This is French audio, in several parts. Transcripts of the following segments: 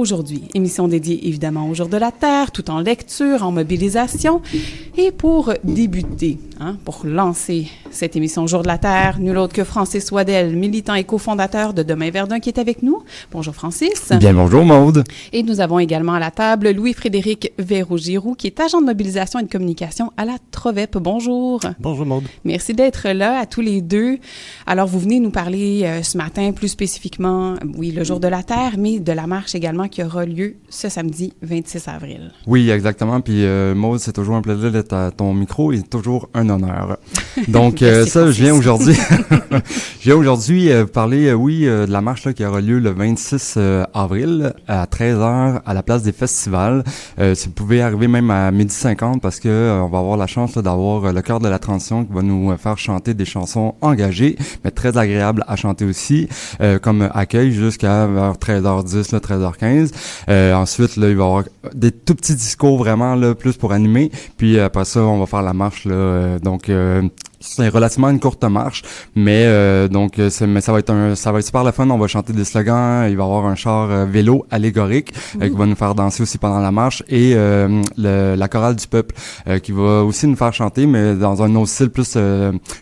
aujourd'hui. Émission dédiée évidemment au Jour de la Terre, tout en lecture, en mobilisation. Et pour débuter, pour lancer cette émission Jour de la Terre, nul autre que Francis Waddell, militant et cofondateur de Demain Verdun, qui est avec nous. Bonjour Francis. Bien, bonjour Maude. Et nous avons également à la table Louis-Frédéric Véraud-Giroux, qui est agent de mobilisation et de communication à la Trovep. Bonjour. Bonjour Maude. Merci d'être là à tous les deux. Alors, vous venez nous parler ce matin plus spécifiquement, oui, le Jour de la Terre, mais de la marche également qui aura lieu ce samedi 26 avril. Oui, exactement. Puis Maude, c'est toujours un plaisir d'être à ton micro et toujours un honneur. Donc, ça, je viens aujourd'hui parler, de la marche là, qui aura lieu le 26 avril à 13h à la place des festivals. Si vous pouvez arriver même à 12h50 parce que on va avoir la chance là, d'avoir le chœur de la transition qui va nous faire chanter des chansons engagées, mais très agréables à chanter aussi, comme accueil jusqu'à vers 13h10, là, 13h15. Ensuite, là, il va y avoir des tout petits discours vraiment là, plus pour animer. Puis après ça, on va faire la marche là. C'est relativement une courte marche, mais ça va être super le fun. On va chanter des slogans. Il va y avoir un char vélo allégorique qui va nous faire danser aussi pendant la marche et la chorale du peuple qui va aussi nous faire chanter, mais dans un autre style plus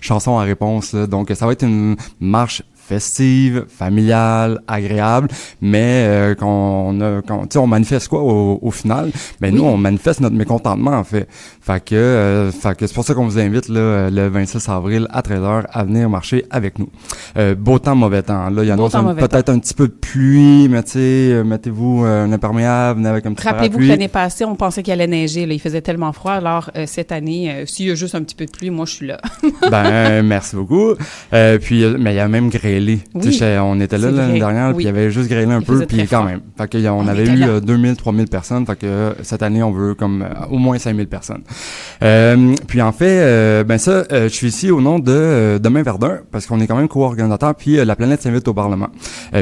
chanson à réponse. Là. Donc ça va être une marche festive, familiale, agréable, mais on manifeste quoi au final? Ben nous, on manifeste notre mécontentement en fait. Fait que c'est pour ça qu'on vous invite là, le 26 avril à 13h à venir marcher avec nous. Beau temps, mauvais temps. Là, il y en a peut-être un petit peu de pluie, mais tu sais, mettez-vous un imperméable, venez avec un petit parapluie. Rappelez-vous que l'année passée, on pensait qu'il allait neiger. Là, il faisait tellement froid. Alors cette année, s'il y a juste un petit peu de pluie, moi je suis là. Ben merci beaucoup. Puis mais il y a même grêlé. Oui, on était là l'année dernière, puis il y avait juste grêlé un peu, puis quand même. Fait que on avait eu 2000, 3000 personnes, fait que cette année, on veut comme au moins 5000 personnes. Puis en fait, je suis ici au nom de Demain Verdun, parce qu'on est quand même co-organisateur, puis la planète s'invite au Parlement.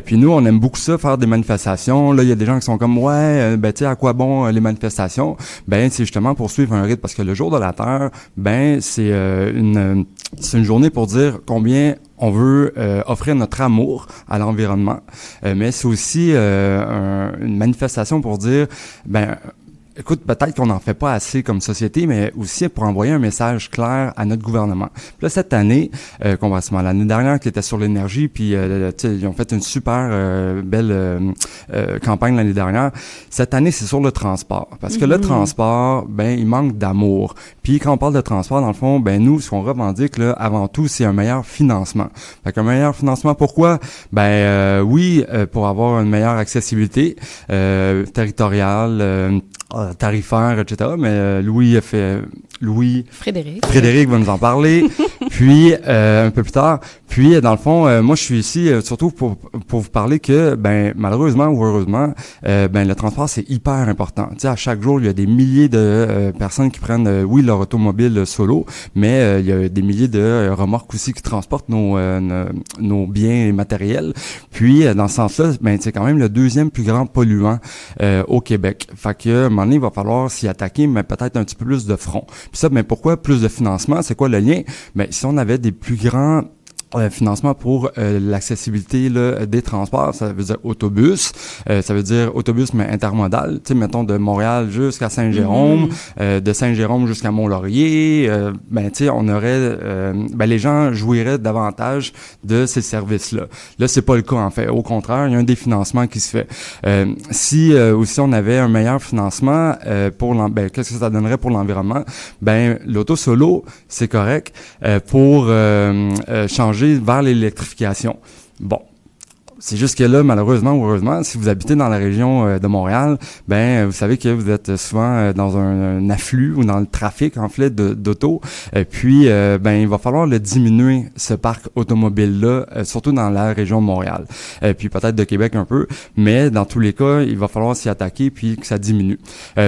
Puis nous, on aime beaucoup ça, faire des manifestations. Là, il y a des gens qui sont comme, tu sais, à quoi bon les manifestations? Ben, c'est justement pour suivre un rythme, parce que le Jour de la Terre, c'est une journée pour dire combien on veut offrir notre amour à l'environnement, mais c'est aussi une manifestation pour dire, écoute, peut-être qu'on n'en fait pas assez comme société, mais aussi pour envoyer un message clair à notre gouvernement. Puis là, cette année, comparativement à l'année dernière qui était sur l'énergie, puis ils ont fait une super belle campagne l'année dernière. Cette année, c'est sur le transport. Parce que le transport, il manque d'amour. Puis quand on parle de transport, dans le fond, nous, ce qu'on revendique, là, avant tout, c'est un meilleur financement. Fait qu'un meilleur financement, pourquoi? Pour avoir une meilleure accessibilité territoriale, tarifaire, etc. Mais Frédéric va nous en parler. Puis un peu plus tard. Puis dans le fond, moi je suis ici surtout pour vous parler que malheureusement ou heureusement, le transport c'est hyper important. Tu sais, à chaque jour il y a des milliers de personnes qui prennent leur automobile solo, mais il y a des milliers de remorques aussi qui transportent nos biens matériels. Puis dans ce sens-là, c'est quand même le deuxième plus grand polluant au Québec. Fait que à un moment donné, il va falloir s'y attaquer, mais peut-être un petit peu plus de front. Puis ça, pourquoi plus de financement? C'est quoi le lien? Si on avait des plus grands financement pour l'accessibilité là, des transports, ça veut dire autobus, ça veut dire autobus mais intermodal, tu sais, mettons de Montréal jusqu'à Saint-Jérôme, de Saint-Jérôme jusqu'à Mont-Laurier, tu sais, on aurait, les gens jouiraient davantage de ces services-là. Là, c'est pas le cas en fait. Au contraire, il y a un définancement qui se fait. Si aussi on avait un meilleur financement pour qu'est-ce que ça donnerait pour l'environnement? L'auto solo, c'est correct pour changer vers l'électrification. Bon. C'est juste que là, malheureusement ou heureusement, si vous habitez dans la région de Montréal, vous savez que vous êtes souvent dans un afflux ou dans le trafic, en fait, d'auto. Puis, il va falloir le diminuer, ce parc automobile-là, surtout dans la région de Montréal. Puis peut-être de Québec un peu, mais dans tous les cas, il va falloir s'y attaquer puis que ça diminue.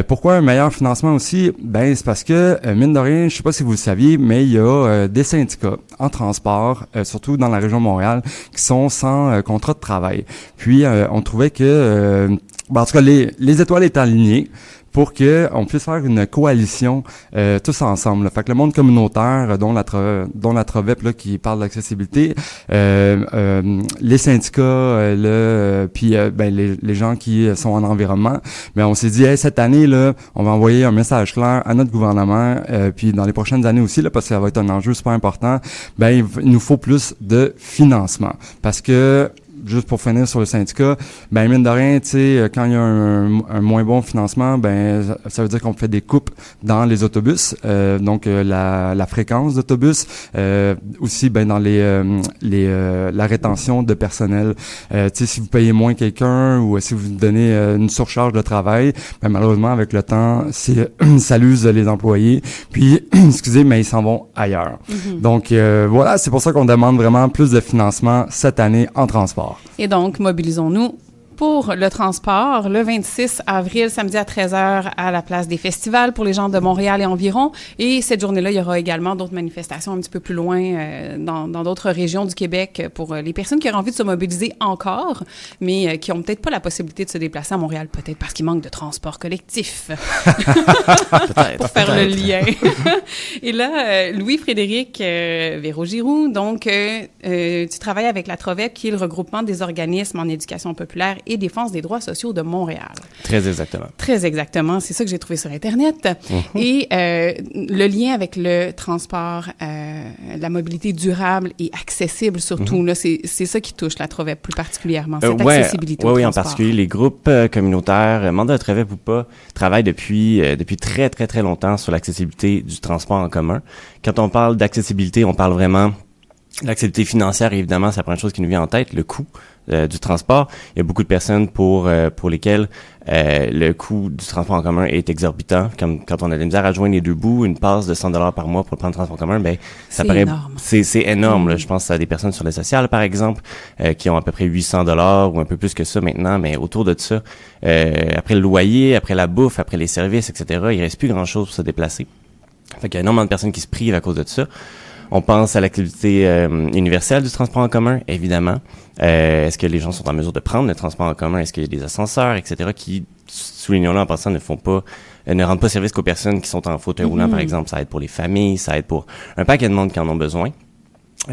Pourquoi un meilleur financement aussi? C'est parce que, mine de rien, je sais pas si vous le saviez, mais il y a des syndicats en transport, surtout dans la région de Montréal, qui sont sans contrat de travail. Puis, on trouvait que en tout cas, les étoiles étaient alignées pour qu'on puisse faire une coalition tous ensemble. Là. Fait que le monde communautaire, dont la Trovep là, qui parle d'accessibilité, les syndicats, puis les gens qui sont en environnement, mais on s'est dit cette année là, on va envoyer un message clair à notre gouvernement, puis dans les prochaines années aussi là, parce que ça va être un enjeu super important. Il nous faut plus de financement parce que juste pour finir sur le syndicat, mine de rien, tu sais, quand il y a un moins bon financement, ça veut dire qu'on fait des coupes dans les autobus, donc la fréquence d'autobus, aussi dans la rétention de personnel. Tu sais, si vous payez moins quelqu'un ou si vous donnez une surcharge de travail, malheureusement avec le temps, ça l'use les employés. Puis, excusez, mais ils s'en vont ailleurs. Mm-hmm. Donc voilà, c'est pour ça qu'on demande vraiment plus de financement cette année en transport. Et donc, mobilisons-nous pour le transport le 26 avril, samedi à 13h à la place des festivals pour les gens de Montréal et environ. Et cette journée-là, il y aura également d'autres manifestations un petit peu plus loin dans d'autres régions du Québec pour les personnes qui auraient envie de se mobiliser encore, mais qui ont peut-être pas la possibilité de se déplacer à Montréal, peut-être parce qu'il manque de transport collectif. Pour faire le lien. Et là, Louis-Frédéric Véro-Giroux, donc tu travailles avec la Trovep, qui est le regroupement des organismes en éducation populaire et défense des droits sociaux de Montréal. Très exactement. Très exactement. C'est ça que j'ai trouvé sur Internet. Et le lien avec le transport, la mobilité durable et accessible surtout, là, c'est ça qui touche la Trovep plus particulièrement, cette accessibilité au transport. Oui, en particulier, les groupes communautaires, membres de la Trovep ou pas, travaillent depuis très, très, très longtemps sur l'accessibilité du transport en commun. Quand on parle d'accessibilité, on parle vraiment l'accessibilité financière, évidemment, c'est la première chose qui nous vient en tête, le coût du transport. Il y a beaucoup de personnes pour lesquelles le coût du transport en commun est exorbitant. Comme quand on a de la misère à joindre les deux bouts, une passe de 100 $ par mois pour prendre le transport en commun, ça paraît énorme. C'est énorme. Là. Je pense à des personnes sur le social, par exemple, qui ont à peu près 800 $ ou un peu plus que ça maintenant, mais autour de ça, après le loyer, après la bouffe, après les services, etc., il reste plus grand-chose pour se déplacer. Fait qu'il y a énormément de personnes qui se privent à cause de ça. On pense à l'activité universelle du transport en commun, évidemment. Est-ce que les gens sont en mesure de prendre le transport en commun? Est-ce qu'il y a des ascenseurs, etc., qui, soulignons-le en passant, ne rendent pas service qu'aux personnes qui sont en fauteuil roulant, par exemple. Ça aide pour les familles, ça aide pour un paquet de monde qui en ont besoin.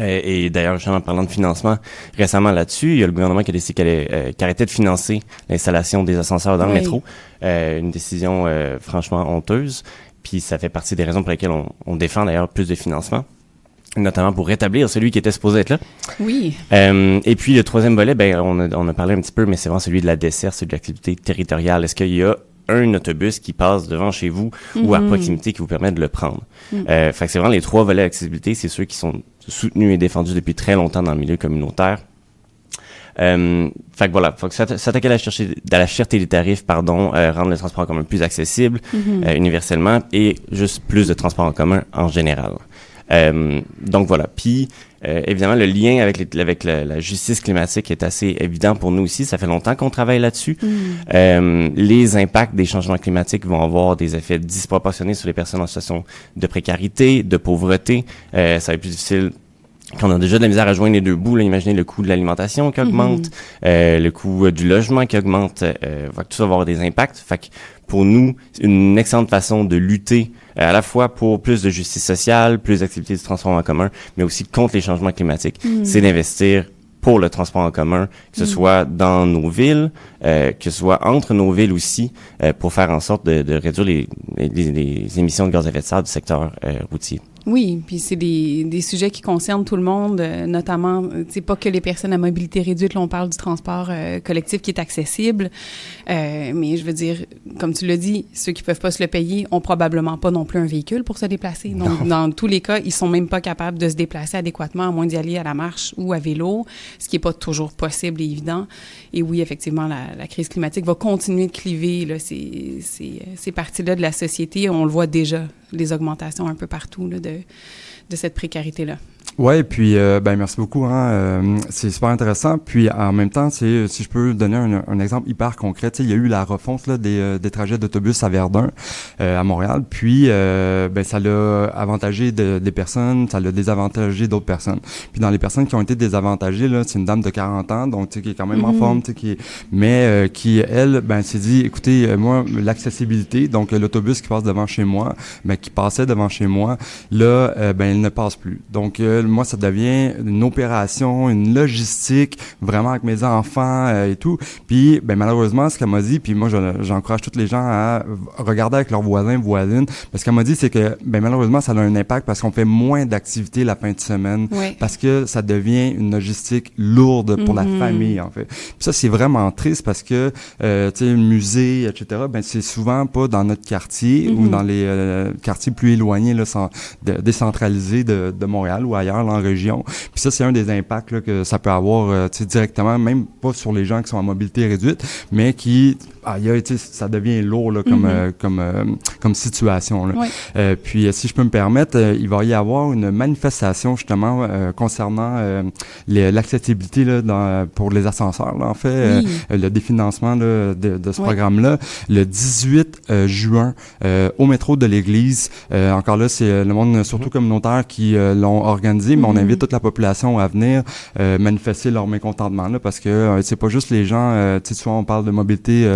Et d'ailleurs, justement, en parlant de financement, récemment là-dessus, il y a le gouvernement qui a décidé qu'il arrêtait de financer l'installation des ascenseurs dans le métro. Une décision franchement honteuse. Puis ça fait partie des raisons pour lesquelles on défend d'ailleurs plus de financement, notamment pour rétablir celui qui était supposé être là. Oui. Et puis le troisième volet, on a parlé un petit peu, mais c'est vraiment celui de la desserte, celui de l'activité territoriale. Est-ce qu'il y a un autobus qui passe devant chez vous ou à proximité qui vous permet de le prendre? Fait que c'est vraiment les trois volets d'accessibilité, c'est ceux qui sont soutenus et défendus depuis très longtemps dans le milieu communautaire. Fait que voilà, faut que s'attaquer à la cherté des tarifs, rendre le transport en commun plus accessible, universellement, et juste plus de transport en commun en général. Donc voilà. Puis évidemment, le lien avec la justice climatique est assez évident pour nous aussi. Ça fait longtemps qu'on travaille là-dessus. Les impacts des changements climatiques vont avoir des effets disproportionnés sur les personnes en situation de précarité, de pauvreté. Ça va être plus difficile quand on a déjà de la misère à joindre les deux bouts. Là, imaginez le coût de l'alimentation qui augmente, le coût du logement qui augmente. Tout ça va avoir des impacts. Fait que pour nous, une excellente façon de lutter à la fois pour plus de justice sociale, plus d'activités de transport en commun, mais aussi contre les changements climatiques, c'est d'investir pour le transport en commun, que ce soit dans nos villes, que ce soit entre nos villes aussi, pour faire en sorte de réduire les émissions de gaz à effet de serre du secteur routier. Oui, puis c'est des sujets qui concernent tout le monde, notamment, c'est pas que les personnes à mobilité réduite, là on parle du transport collectif qui est accessible, mais je veux dire, comme tu l'as dit, ceux qui peuvent pas se le payer ont probablement pas non plus un véhicule pour se déplacer. Donc, dans tous les cas, ils sont même pas capables de se déplacer adéquatement, à moins d'y aller à la marche ou à vélo, ce qui est pas toujours possible et évident. Et oui, effectivement, la crise climatique va continuer de cliver là, ces parties-là de la société. On le voit déjà, les augmentations un peu partout là, de cette précarité-là. Ouais, puis merci beaucoup. C'est super intéressant. Puis en même temps, si je peux donner un exemple hyper concret, il y a eu la refonte là, des trajets d'autobus à Verdun, à Montréal. Puis ça l'a avantagé des personnes, ça l'a désavantagé d'autres personnes. Puis dans les personnes qui ont été désavantagées, là, c'est une dame de 40 ans, donc qui est quand même en forme, qui elle, s'est dit, écoutez, moi, l'accessibilité, donc l'autobus qui passe devant chez moi, qui passait devant chez moi, là, il ne passe plus. Donc moi, ça devient une opération, une logistique, vraiment avec mes enfants et tout. Puis, malheureusement, ce qu'elle m'a dit, puis moi, j'encourage tous les gens à regarder avec leurs voisins, voisines, parce qu'elle m'a dit, c'est que, malheureusement, ça a un impact parce qu'on fait moins d'activités la fin de semaine, parce que ça devient une logistique lourde pour la famille, en fait. Puis ça, c'est vraiment triste parce que, tu sais, musée, etc., c'est souvent pas dans notre quartier ou dans les quartiers plus éloignés, là, décentralisés de Montréal ou ailleurs, là, en région. Puis ça, c'est un des impacts là, que ça peut avoir directement, même pas sur les gens qui sont en mobilité réduite, mais qui, ça devient lourd là, comme situation. Là. Oui. Puis si je peux me permettre, il va y avoir une manifestation justement concernant l'accessibilité là, pour les ascenseurs, là, en fait, le définancement là, de ce programme-là, le 18 juin au métro de l'église. Encore là, c'est le monde surtout communautaire qui l'ont organisé, mais on invite toute la population à venir manifester leur mécontentement là, parce que c'est pas juste les gens, tu sais, souvent on parle de mobilité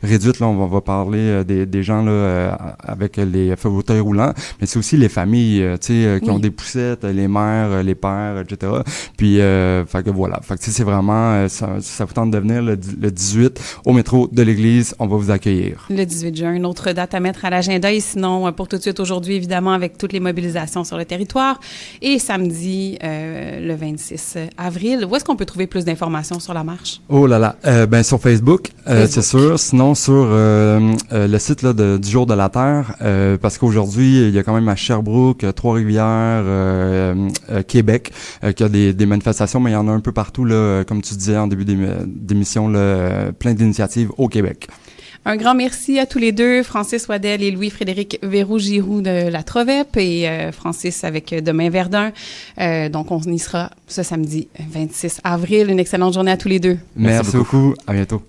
réduite, là, on va parler des gens là avec les fauteuils roulants, mais c'est aussi les familles, tu sais, qui ont des poussettes, les mères, les pères, etc. Puis, fait que voilà, fait que c'est vraiment, ça vous tente de venir le 18 au métro de l'église, on va vous accueillir. Le 18 juin, une autre date à mettre à l'agenda, et sinon, pour tout de suite aujourd'hui, évidemment, avec toutes les mobilisations sur le territoire, et samedi, le 26 avril. Où est-ce qu'on peut trouver plus d'informations sur la marche? Oh là là, sur Facebook. C'est sûr. Sinon, sur le site là, du Jour de la Terre, parce qu'aujourd'hui, il y a quand même à Sherbrooke, Trois-Rivières, Québec, qui a des manifestations, mais il y en a un peu partout, là, comme tu disais en début d'émission, là, plein d'initiatives au Québec. Un grand merci à tous les deux, Francis Waddell et Louis-Frédéric Verroux-Giroux de la Trovep et Francis avec Demain Verdun. Donc, on y sera ce samedi 26 avril. Une excellente journée à tous les deux. Merci beaucoup. À bientôt.